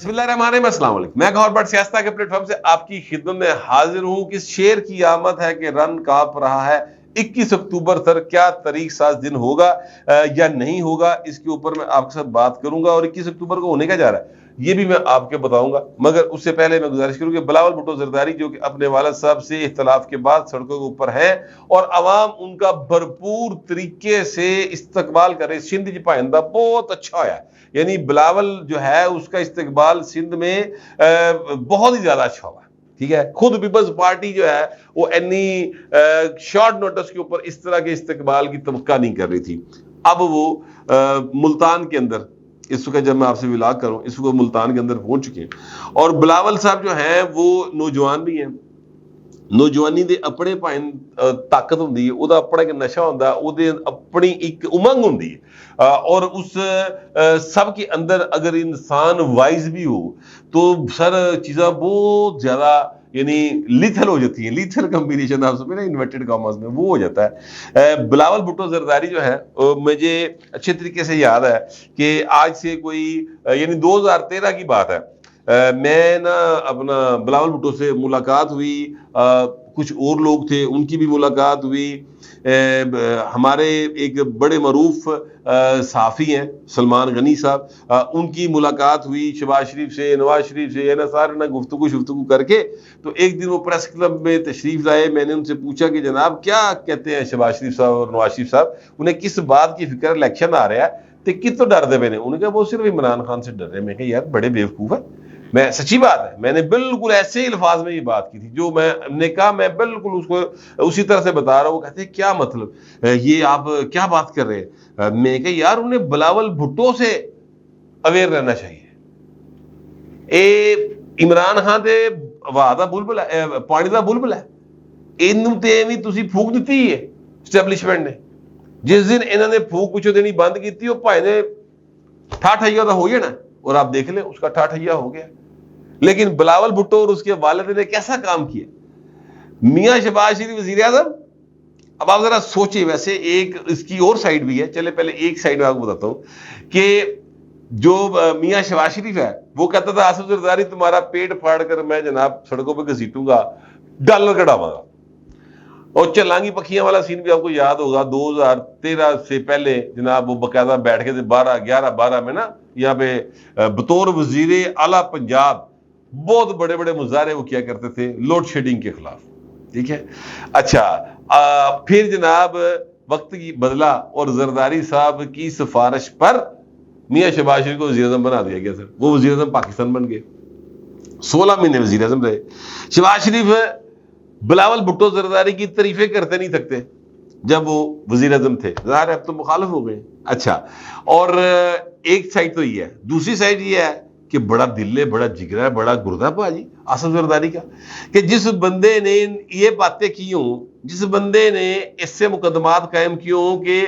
بسم اللہ الرحمن الرحیم، السلام علیکم۔ میں گوہر بٹ سیاستہ کے پلیٹ فارم سے آپ کی خدمت میں حاضر ہوں۔ کس شعر کی آمد ہے کہ رن کانپ رہا ہے، 21 اکتوبر سر کیا تاریخ ساز دن ہوگا یا نہیں ہوگا، اس کے اوپر میں آپ کے ساتھ بات کروں گا۔ اور 21 اکتوبر کو ہونے کا جا رہا ہے یہ بھی میں آپ کے بتاؤں گا، مگر اس سے پہلے میں گزارش کروں کہ بلاول بھٹو زرداری جو کہ اپنے والد صاحب سے اختلاف کے بعد سڑکوں کے اوپر ہے اور عوام ان کا بھرپور طریقے سے استقبال کرے۔ سندھ جی پائندہ بہت اچھا ہوا ہے، یعنی بلاول جو ہے اس کا استقبال سندھ میں بہت ہی زیادہ اچھا ہوا ہے، ٹھیک ہے۔ خود پیپلز پارٹی جو ہے وہ انی شارٹ نوٹس کے اوپر اس طرح کے استقبال کی توقع نہیں کر رہی تھی۔ اب وہ ملتان کے اندر اس وقت جب میں آپ سے ولاگ کروں اس وقت ملتان کے اندر پہنچ چکے ہیں، اور بلاول صاحب جو ہیں وہ نوجوان بھی ہیں۔ نوجوانی دے اپنے پائیں طاقت ہوندی ہے، او دا اپنا ایک نشہ ہوندا ہے، او دے اپنی ایک امنگ ہوندی ہے، اور اس سب کے اندر اگر انسان وائز بھی ہو تو سر چیزاں بہت زیادہ یعنی لیتھل ہو جاتی ہیں۔ لیتھل کمبینیشن آپ سمجھے نا، انورٹڈ کاماز میں وہ ہو جاتا ہے۔ بلاول بھٹو زرداری جو ہے مجھے اچھے طریقے سے یاد ہے کہ آج سے کوئی یعنی 2013 کی بات ہے، میں نا اپنا بلاول بھٹو سے ملاقات ہوئی، کچھ اور لوگ تھے ان کی بھی ملاقات ہوئی۔ ہمارے ایک بڑے معروف صحافی ہیں سلمان غنی صاحب، ان کی ملاقات ہوئی شہباز شریف سے، نواز شریف سے، نا سارے نا گفتگو کر کے تو ایک دن وہ پریس کلب میں تشریف لائے۔ میں نے ان سے پوچھا کہ جناب کیا کہتے ہیں شہباز شریف صاحب اور نواز شریف صاحب، انہیں کس بات کی فکر، الیکشن آ رہا ہے تو کتوں ڈر دے پے نے؟ انہوں نے کہا وہ صرف عمران خان سے ڈر رہے۔ میں کہا یار بڑے بیوقوف ہے، میں سچی بات ہے میں نے بالکل ایسے ہی الفاظ میں یہ بات کی تھی جو میں نے کہا، میں بالکل اس کو اسی طرح سے بتا رہا ہوں۔ وہ کہتے ہیں کیا مطلب، یہ آپ کیا بات کر رہے ہیں؟ میں کہا یار انہیں بلاول بھٹو سے اویئر رہنا چاہیے۔ اے عمران خان تے وعدہ بلبل ہے، پانی دا بلبل ہے، اینوں تے بھی تسی پھوک دیتی ہے اسٹیبلشمنٹ نے۔ جس دن انہوں نے پھوک پچھو دینی بند کی وہ بھائی نے ٹھاٹھیا تو ہو جانا، اور آپ دیکھ لیں اس کا ٹھاٹھیا ہو گیا۔ لیکن بلاول بھٹو اور اس کے والد نے کیسا کام کیا؟ میاں شہباز شریف وزیر اعظم، اب آپ ذرا سوچیں، ویسے ایک اس کی اور سائڈ بھی ہے، چلے پہلے ایک سائڈ میں آپ کو بتاتا ہوں کہ جو میاں شہباز شریف ہے وہ کہتا تھا آصف زرداری تمہارا پیٹ پھاڑ کر میں جناب سڑکوں پہ گھسیٹوں گا، ڈالر کٹاواں گا۔ اور چلانگی پکھیاں والا سین بھی آپ کو یاد ہوگا، 2013 سے پہلے جناب وہ باقاعدہ بیٹھ کے 12 میں نا یہاں پہ بطور وزیر اعلیٰ پنجاب بہت بڑے بڑے مظاہرے وہ کیا کرتے تھے لوڈ شیڈنگ کے خلاف، ٹھیک ہے۔ اچھا پھر جناب وقت کی بدلا اور زرداری صاحب کی سفارش پر میاں شہباز شریف کو وزیر اعظم بنا دیا گیا سر۔ وہ وزیر اعظم پاکستان بن گئے، 16 مہینے وزیر اعظم رہے۔ شہباز شریف بلاول بھٹو زرداری کی تعریفیں کرتے نہیں تھکتے جب وہ وزیر اعظم تھے، ظاہر ہے اب تو مخالف ہو گئے۔ اچھا، اور ایک سائڈ تو یہ ہے، دوسری سائڈ یہ ہے کہ بڑا دل ہے، بڑا جگرا ہے، بڑا گردہ باجی آصف زرداری کا، کہ جس بندے نے یہ باتیں کی ہوں، جس بندے نے اس سے مقدمات قائم کیے ہوں کہ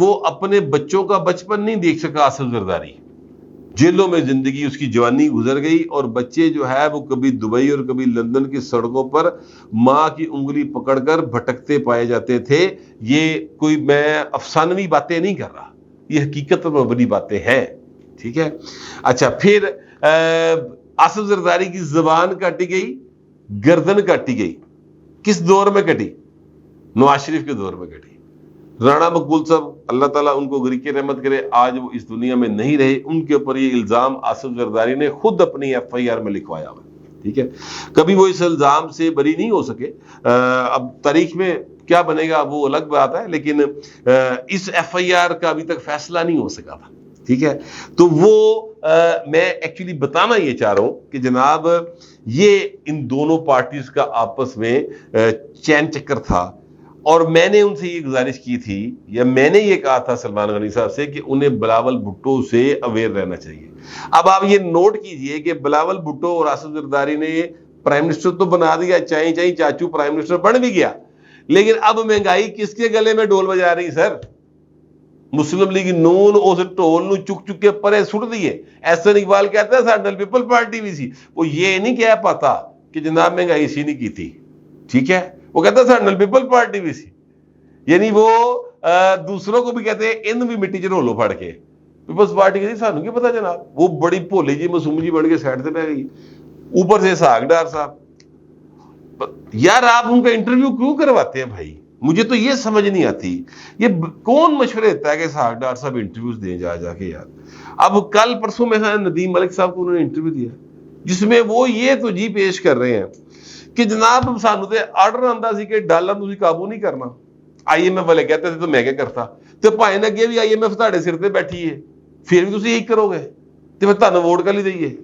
وہ اپنے بچوں کا بچپن نہیں دیکھ سکا، آصف زرداری جیلوں میں زندگی اس کی جوانی گزر گئی، اور بچے جو ہے وہ کبھی دبئی اور کبھی لندن کی سڑکوں پر ماں کی انگلی پکڑ کر بھٹکتے پائے جاتے تھے۔ یہ کوئی میں افسانوی باتیں نہیں کر رہا، یہ حقیقت پر مبنی باتیں ہیں، ٹھیک ہے۔ اچھا، پھر آصف زرداری کی زبان کاٹی گئی، گردن کاٹی گئی، کس دور میں کٹی؟ نواز شریف کے دور میں کٹی۔ رانا مقبول صاحب اللہ تعالیٰ ان کو غریق رحمت کرے، آج وہ اس دنیا میں نہیں رہے، ان کے اوپر یہ الزام آصف زرداری نے خود اپنی FIR میں لکھوایا ہوا، ٹھیک ہے۔ کبھی وہ اس الزام سے بری نہیں ہو سکے، اب تاریخ میں کیا بنے گا وہ الگ بات ہے، لیکن اس FIR کا ابھی تک فیصلہ نہیں ہو سکا تھا، ٹھیک ہے۔ تو وہ میں ایکچولی بتانا یہ چاہ رہا ہوں کہ جناب یہ ان دونوں پارٹیز کا آپس میں چین چکر تھا، اور میں نے ان سے یہ گزارش کی تھی، یا میں نے یہ کہا تھا سلمان غنی صاحب سے کہ انہیں بلاول بھٹو سے اویئر رہنا چاہیے۔ اب آپ یہ نوٹ کیجئے کہ بلاول بھٹو اور آصف زرداری نے پرائم منسٹر تو بنا دیا، چائیں چاچو پرائم منسٹر بن بھی گیا، لیکن اب مہنگائی کس کے گلے میں ڈول بجا رہی سر؟ مسلم لیگ نون اس ٹول نو چک کے پرے سٹ دیے۔ احسن اقبال کہتا ہے ساڈے پیپل پارٹی بھی سی، وہ یہ نہیں کہہ پاتا کہ جناب مہنگائی سی نہیں کی تھی، ٹھیک ہے، وہ کہتا ہے ساڈے پیپل پارٹی بھی سی، یعنی وہ دوسروں کو بھی کہتے ہیں ان بھی مٹی چ رولو پھڑ کے، پیپلز پارٹی کی سانو کی پتا جناب, وہ بڑی بھولی جی معصوم جی بن کے سائڈ سے بہ گئی, اوپر سے اسحاق ڈار صاحب. یار آپ ان کا انٹرویو کیوں کرواتے ہیں بھائی؟ مجھے تو یہ سمجھ نہیں آتی, یہ کون مشورے دیتا ہے کہ اسحاق ڈار صاحب انٹرویوز دیں جا کے یار. اب کل پرسوں میں ندیم ملک صاحب کو انہوں نے انٹرویو دیا جس میں وہ یہ تو جی پیش کر رہے ہیں کہ جناب سانو تے آرڈر آندا سی کہ ڈالر تسی قابو نہیں کرنا, آئی ایم ایف والے کہتے تھے تو میں کیا کرتا, تے بھائی نے اگے بھی آئی ایم ایف تہاڈے سر تے بیٹھی ہے, پھر بھی تسی یہی کرو گے تے پھر تانوں ووٹ کر لی دئیے.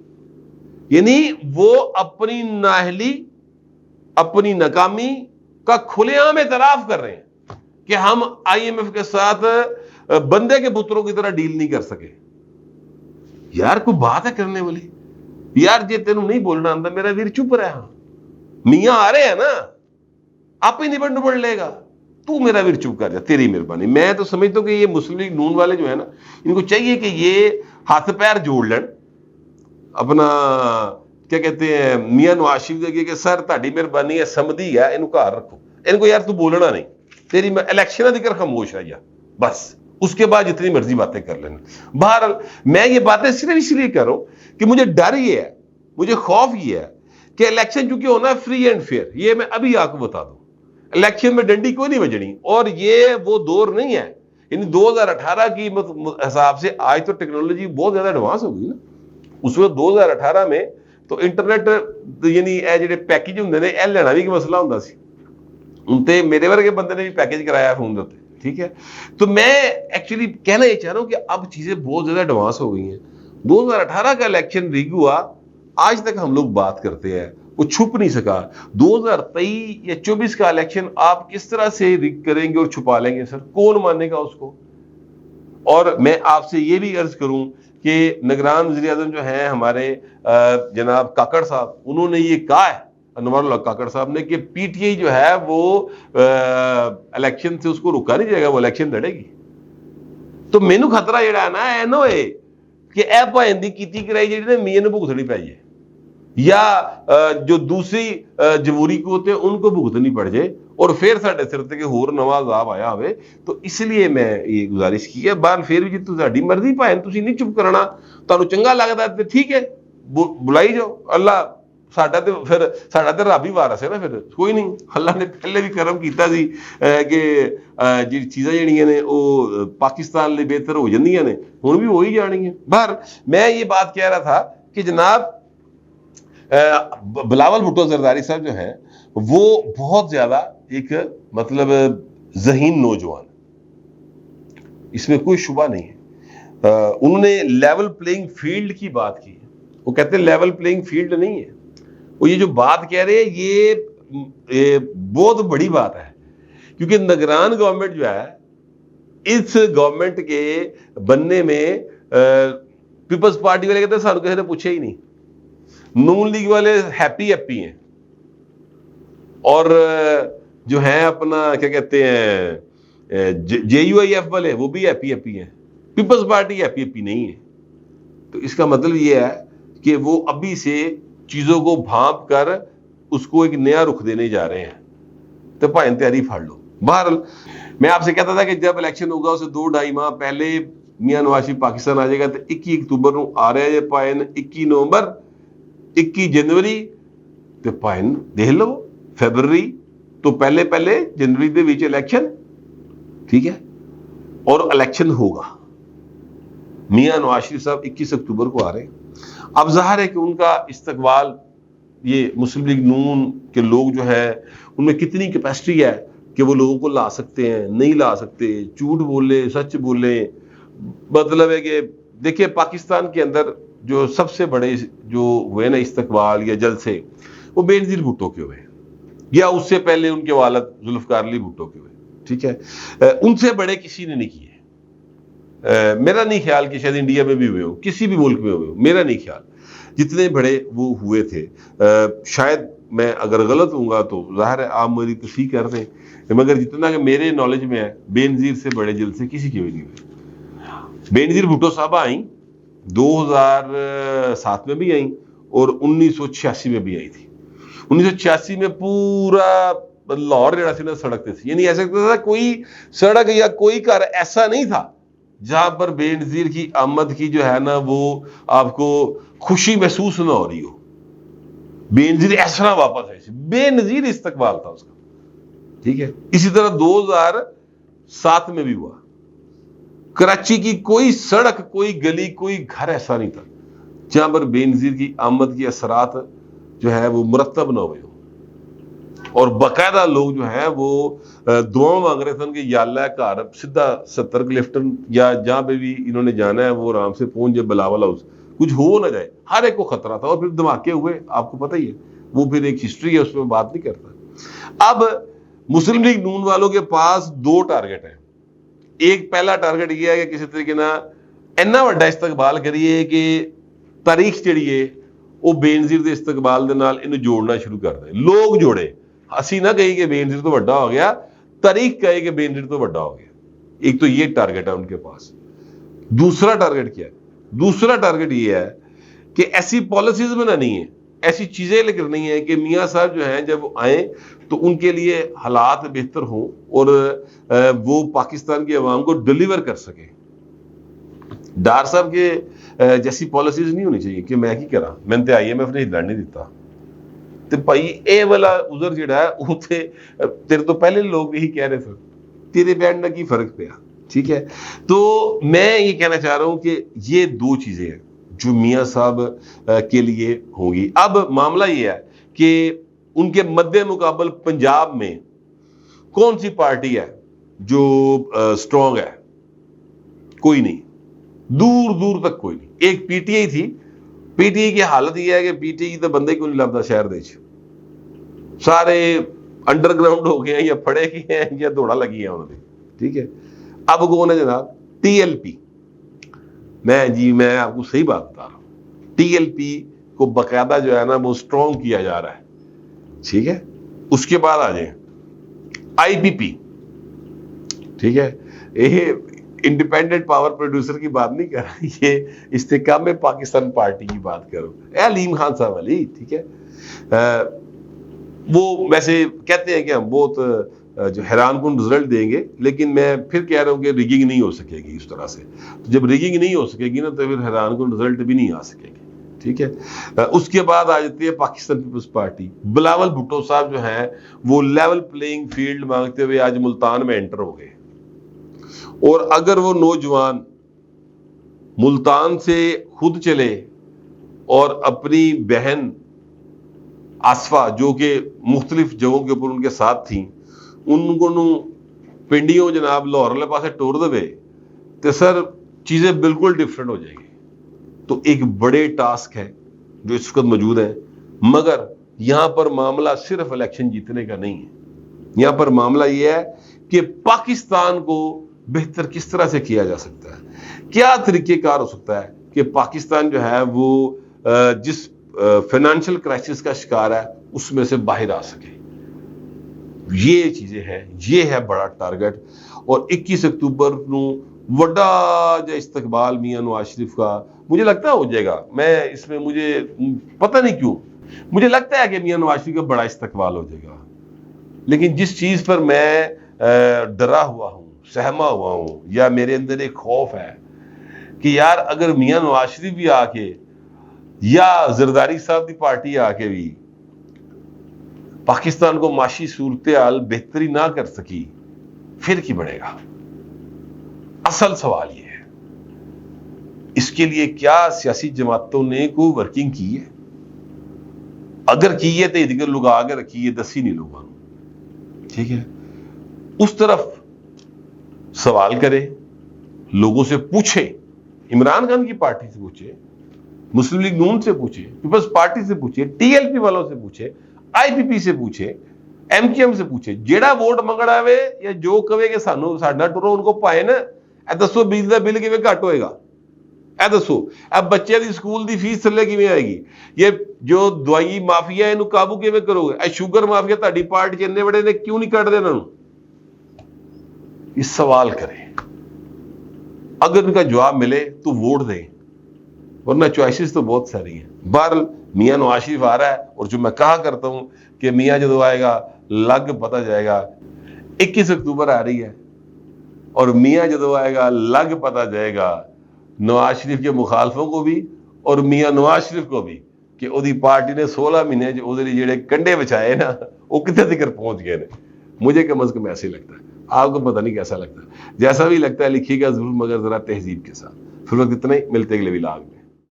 یعنی وہ اپنی نااہلی, اپنی ناکامی کا کھلے عام اعتراف کر رہے ہیں کہ ہم آئی ایم ایف کے ساتھ بندے کے پتروں کی طرح ڈیل نہیں کر سکے. یار کوئی بات ہے کرنے والی؟ یار جی تینوں نہیں بولنا آتا میرا ویر چپ رہا, میاں آ رہے ہیں نا آپ ہی نبڑ لے گا, تو میرا ویر چپ کر جا, تیری مہربانی. میں تو سمجھتا ہوں کہ یہ مسلم لیگ نون والے جو ہے نا, ان کو چاہیے کہ یہ ہاتھ پیر جوڑ لیں, اپنا کیا کہتے ہیں میاں نواز شریف کہ سر تہاڈی مہربانی ہے سمدھی ہے, ان کو گھر رکھو, ان کو یار تو بولنا نہیں, تیری الیکشن دی کر خاموش رہ جا بس, اس کے بعد جتنی مرضی باتیں کر لینا. بہرحال میں یہ باتیں صرف اس لیے کر رہا ہوں کہ مجھے ڈر یہ ہے, مجھے خوف یہ ہے کہ الیکشن چونکہ ہونا ہے فری اینڈ فیئر, یہ میں ابھی آپ کو بتا دوں, الیکشن میں ڈنڈی کوئی نہیں بجنی, اور یہ وہ دور نہیں ہے. یعنی 2018 کی حساب سے آج تو ٹیکنالوجی بہت زیادہ ایڈوانس ہو گئی نا. اس وقت 2018 میں تو انٹرنیٹ یعنی اے جڑے پیکج ہوندے نے اے لینا بھی کہ مسئلہ ہوندا سی, ان تے میرے ورگے بندے نے بھی پیکج کرایا فون دے. ٹھیک ہے, تو میں ایکچولی کہنا یہ چاہ رہا ہوں کہ اب چیزیں بہت زیادہ ایڈوانس ہو گئی ہیں. 2018 کا الیکشن ریگ ہوا, آج تک ہم لوگ بات کرتے ہیں, وہ چھپ نہیں سکا. 2023 یا 24 کا الیکشن آپ کس طرح سے ریگ کریں گے اور چھپا لیں گے سر, کون مانے گا اس کو؟ اور میں آپ سے یہ بھی عرض کروں کہ نگران وزیر اعظم جو ہیں ہمارے جناب کاکڑ صاحب, انہوں نے یہ کہا ہے, انوار اللہ کاکڑ صاحب نے, کہ پی ٹی آئی جو ہے وہ الیکشن سے اس کو روکا نہیں جائے گا, وہ الیکشن لڑے گی. تو مینو خطرہ جڑا ہے نا اے نہ ہوئے کہ اے پائندی کیتی کرائی جڑی نے میاں نوں بھگتنی پئی ہے, یا جو دوسری جمہوری قوت ہے ان کو بھگتنی پڑ جائے اور پھر ساڈے سر تے کہ ہور نواں عذاب آیا ہوئے. تو اس لیے میں یہ گزارش کی ہے, بار پھر بھی جی تہاڈی مرضی, بھائی تسی نہیں چپ کرنا, تانوں چنگا لگدا تے ٹھیک ہے بلائی جاؤ. اللہ ساڈا تے پھر ساڈا تے رب ہی وارث ہے نا, پھر کوئی نہیں. اللہ نے پہلے بھی کرم کیتا سی کہ جی چیزاں جڑیاں نے وہ پاکستان لئی بہتر ہو جاندیاں نے, ہن بھی ہو ہی جانگیاں. باہر میں یہ بات کہہ رہا تھا کہ جناب بلاول بھٹو زرداری صاحب جو ہیں وہ بہت زیادہ ایک مطلب ذہین نوجوان, اس میں کوئی شبہ نہیں ہے. انہوں نے لیول پلینگ فیلڈ کی بات کی ہے. وہ کہتے ہیں لیول پلینگ فیلڈ نہیں ہے, وہ یہ جو بات کہہ رہے ہیں یہ بہت بڑی بات ہے, کیونکہ نگران گورنمنٹ جو ہے اس گورنمنٹ کے بننے میں پیپلز پارٹی والے کہتے ہیں سانوں کسی نے پوچھا ہی نہیں, نون لیگ والے ہیپی ہیں, اور جو ہیں اپنا کیا کہتے ہیں جے یو آئی ایف والے وہ بھی ہیپی ہیں, پیپلز پارٹی ہیپی نہیں ہے. تو اس کا مطلب یہ ہے کہ وہ ابھی سے چیزوں کو بھانپ کر اس کو ایک نیا رخ دینے جا رہے ہیں, تو بھائی تیاری پھاڑ لو. بہرحال میں آپ سے کہتا تھا کہ جب الیکشن ہوگا اسے 2-2.5 ماہ پہلے میاں نواز شریف پاکستان آ جائے گا, تو 21 اکتوبر کو آ رہا ہے پائن 21 نومبر 21 جنوری تو پائن دیکھ لو فیبرری, تو پہلے جنوری دے وچ الیکشن. ٹھیک ہے, اور الیکشن ہوگا. میاں نواز شریف صاحب 21 اکتوبر کو آ رہے ہیں. اب ظاہر ہے کہ ان کا استقبال یہ مسلم لیگ نون کے لوگ جو ہے ان میں کتنی کیپیسٹی ہے کہ وہ لوگوں کو لا سکتے ہیں, نہیں لا سکتے, جھوٹ بولے سچ بولے. مطلب ہے کہ دیکھیں پاکستان کے اندر جو سب سے بڑے جو ہوئے نا استقبال یا جلسے, وہ بے نظیر بھٹو کے ہوئے, یا اس سے پہلے ان کے والد ذوالفقار علی بھٹو کے ہوئے. ٹھیک ہے, ان سے بڑے کسی نے نہیں کیے. میرا نہیں خیال کہ شاید انڈیا میں بھی ہوئے ہو, کسی بھی ملک میں ہوئے ہو, میرا نہیں خیال جتنے بڑے وہ ہوئے تھے. شاید میں اگر غلط ہوں گا تو ظاہر ہے آپ میری تصحیح کر دیں, مگر جتنا کہ میرے نالج میں ہے بے نظیر سے بڑے جلسے کسی کے بھی نہیں ہوئے. بے نظیر بھٹو صاحبہ آئیں 2007 میں بھی آئیں اور 1986 میں بھی آئی تھی. 1986 میں پورا لاہور جڑا سی نا سڑک تے سی, یعنی ایسا تھا کوئی سڑک یا کوئی گھر ایسا نہیں تھا جہاں پر بے نظیر کی آمد کی جو ہے نا وہ آپ کو خوشی محسوس نہ ہو رہی ہو. بے نظیر اس طرح واپس ہے, بے نظیر استقبال تھا اس کا, ٹھیک ہے. اسی طرح 2007 میں بھی ہوا. کراچی کی کوئی سڑک, کوئی گلی, کوئی گھر ایسا نہیں تھا جہاں پر بے نظیر کی آمد کے اثرات جو ہے وہ مرتب نہ ہوئے ہوں. اور باقاعدہ لوگ جو ہیں وہ دعا مانگ رہے تھے کہ یا اللہ گھر سیدھا 70 کلفٹن یا جہاں پہ بھی انہوں نے جانا ہے وہ آرام سے پہنچ جائے, بلاول ہاؤس, کچھ ہو نہ جائے. ہر ایک کو خطرہ تھا, اور پھر دھماکے ہوئے, آپ کو پتہ ہی ہے, وہ پھر ایک ہسٹری ہے, اس میں بات نہیں کرتا. اب مسلم لیگ نون والوں کے پاس 2 ٹارگٹ ہیں. ایک پہلا ٹارگٹ یہ ہے کہ کسی طریقے نہ اینا وڈا استقبال کریے کہ تاریخ جڑی ہے وہ بے نظیر دے استقبال دے نال انہوں جوڑنا شروع کر دیں, لوگ جوڑے. اسی نہ کہی کہ بے نظیر تو بڑا ہو گیا, تاریخ کہے کہ بے نظیر تو بڑا ہو گیا. ایک تو یہ ٹارگٹ ہے ان کے پاس. دوسرا ٹارگٹ کیا ہے؟ دوسرا ٹارگٹ یہ ہے کہ ایسی پالیسیز میں نہ نہیں ہے, ایسی چیزیں لے کر نہیں ہے کہ میاں صاحب جو ہیں جب وہ آئیں تو ان کے لیے حالات بہتر ہوں اور وہ پاکستان کی عوام کو ڈیلیور کر سکیں. ڈار صاحب کے جیسی پالیسیز نہیں ہونی چاہیے کہ میں کی کرا, میں نے آئی ایم ایف نے ہلن نہیں دیتا. تو بھائی اے والا عذر جڑا ہے وہ تیرے تو پہلے لوگ یہی کہہ رہے تھے, تیرے بیٹھنے کی فرق پیا, ٹھیک ہے. تو میں یہ کہنا چاہ رہا ہوں کہ یہ 2 چیزیں ہیں جو میاں صاحب کے لیے ہوں گی. اب معاملہ یہ ہے کہ ان کے مد مقابل پنجاب میں کون سی پارٹی ہے جو سٹرونگ ہے؟ کوئی نہیں, دور دور تک کوئی نہیں. ایک پی ٹی آئی تھی, پی ٹی آئی کی حالت یہ ہے کہ پی ٹی آئی تو بندے کو نہیں لگتا شہر دے, سارے انڈر گراؤنڈ ہو گئے ہیں یا پھڑے گئے ہیں یا دوڑا لگی ہے انہوں نے, ٹھیک ہے. اب کون ہے جناب؟ T L P. میں آپ کو صحیح بات بتا رہا ہوں, ٹی ایل پی کو باقاعدہ جو ہے نا وہ سٹرونگ کیا جا رہا ہے, ٹھیک ہے. اس کے بعد آ جائیں آئی پی پی, ٹھیک ہے. یہ انڈیپینڈنٹ پاور پروڈیوسر کی بات نہیں کر رہا, یہ استحکام پاکستان پارٹی کی بات کرو, علیم خان صاحب علی, ٹھیک ہے. وہ ویسے کہتے ہیں کہ ہم بہت جو حیران کن رزلٹ دیں گے, لیکن میں پھر کہہ رہا ہوں کہ ریگنگ نہیں ہو سکے گی اس طرح سے. تو جب ریگنگ نہیں ہو سکے گی نا تو پھر حیران کن رزلٹ بھی نہیں آ سکے گی, ٹھیک ہے. اس کے بعد آ جاتی ہے پاکستان پیپلز پارٹی. بلاول بھٹو صاحب جو ہیں وہ لیول پلینگ فیلڈ مانگتے ہوئے آج ملتان میں انٹر ہو گئے, اور اگر وہ نوجوان ملتان سے خود چلے اور اپنی بہن آصفہ جو کہ مختلف جگہوں کے اوپر ان کے ساتھ تھیں ان کو پنڈیوں جناب لاہور والے پاسے ٹور دے تو سر چیزیں بالکل ڈفرینٹ ہو جائیں گی. تو ایک بڑے ٹاسک ہے جو اس وقت موجود ہے, مگر یہاں پر معاملہ صرف الیکشن جیتنے کا نہیں ہے. یہاں پر معاملہ یہ ہے کہ پاکستان کو بہتر کس طرح سے کیا جا سکتا ہے, کیا طریقہ کار ہو سکتا ہے کہ پاکستان جو ہے وہ جس فائنانشیل کرائسس کا شکار ہے اس میں سے باہر آ سکے. یہ چیزیں ہیں, یہ ہے بڑا ٹارگٹ. اور 21 اکتوبر نو وڈا جو استقبال میاں نواز شریف کا مجھے لگتا ہے ہو جائے گا. میں اس میں مجھے پتہ نہیں کیوں مجھے لگتا ہے کہ میاں نواز شریف کا بڑا استقبال ہو جائے گا, لیکن جس چیز پر میں ڈرا ہوا ہوں, سہما ہوا ہوں, یا میرے اندر ایک خوف ہے کہ یار اگر میاں نواز شریف بھی آ کے یا زرداری صاحب کی پارٹی آ کے بھی پاکستان کو معاشی صورتحال بہتری نہ کر سکی پھر کی بڑھے گا. اصل سوال یہ ہے اس کے لیے کیا سیاسی جماعتوں نے کوئی ورکنگ کی ہے؟ اگر کی ہے تو دیگر لوگ آگے رکھی ہے, 10 ہی نہیں لوگوں, ٹھیک ہے. اس طرف سوال کرے, لوگوں سے پوچھے, عمران خان کی پارٹی سے پوچھے, مسلم لیگ نون سے پوچھے, پیپلز پارٹی سے پوچھے, ٹی ایل پی والوں سے پوچھے, آئی پی پی سے پوچھے, ایم کیو ایم سے پوچھے. جیڑا ووٹ منگڑا ہوئے یا جو کہے کہ سانو ساڈا ٹرو ان کو پائے نا, اے دسو بجلی دا بل کیویں گھٹ ہوئے گا؟ اے دسو اب بچے دی سکول دی فیس تھلے کیویں آئے گی؟ یہ جو دوائی مافیا ہے انہوں قابو کیویں کرو گے؟ اے شوگر مافیا تہاڈی پارٹی اتنے بڑے نے کیوں نہیں کٹ دے انہاں نوں؟ یہ سوال کریں. اگر ان کا جواب ملے تو ووٹ دیں, ورنہ چوائسز تو بہت ساری ہیں. بہرحال میاں نواز شریف آ رہا ہے, اور جو میں کہا کرتا ہوں کہ میاں جدو آئے گا لگ پتہ جائے گا. 21 اکتوبر آ رہی ہے, اور میاں جدو آئے گا لگ پتا جائے گا نواز شریف کے مخالفوں کو بھی اور میاں نواز شریف کو بھی کہ وہ پارٹی نے 16 مہینے جڑے کنڈے بچھائے نا وہ کتنے تک پہنچ گئے نا. مجھے کم از کم ایسے ہی لگتا ہے. آپ کو پتہ نہیں کیسا لگتا ہے. جیسا بھی لگتا ہے لکھیے گا ضرور مگر ذرا تہذیب کے ساتھ. پھر وقت اتنا ہی، ملتے اگلے ولاگ میں.